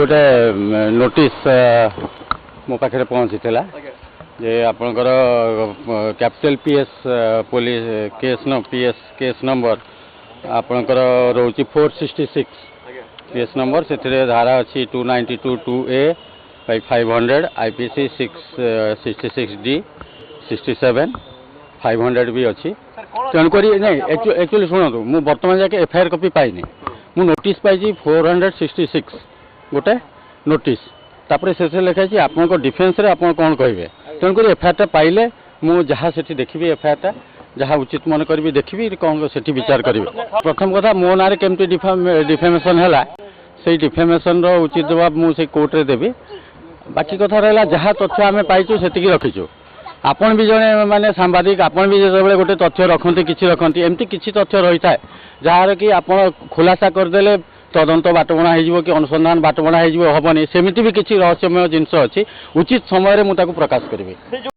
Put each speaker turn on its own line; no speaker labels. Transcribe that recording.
गोटे नोटिस मो पाखे पहुँची जे आपणकर capital PS police case number आपणकर रोची 466 पीएस नंबर से धारा अच्छी 292(2)A 500 आईपीसी 666D 67 500 भी अच्छी तेणुक नहीं एक्चुअली शुणु मु बर्तमान जाके एफआईआर कॉपी पाइनी मु नोटिस पाई 466 गोटे नोटिस तापर से लिखाई आपको डिफेन्स रे आप कौन कहे तेणुक एफआईआर पाइले मु जहाँ से देखी एफआईआर जहाँ उचित मन करी देखी कौन से विचार करी प्रथम कथा मो ना केमती डिफेमेशन है से डिफेमेशन उचित जवाब मुझे कोर्ट रे देवी बाकी कथा रहा जहाँ तथ्य आम पाइचु से रखीचु आपण भी जड़े माने सांबादिक आपण भी जो गोटे तथ्य रखते कि रखती एमती किसी तथ्य रही है जार कि आप खुलासा करदे तदंत बाटबणा हो कि अनुसंधान बाटबणा हेबनी सेमती भी किसी रहस्यमय जिनस अच्छी उचित समय मुझे प्रकाश करी।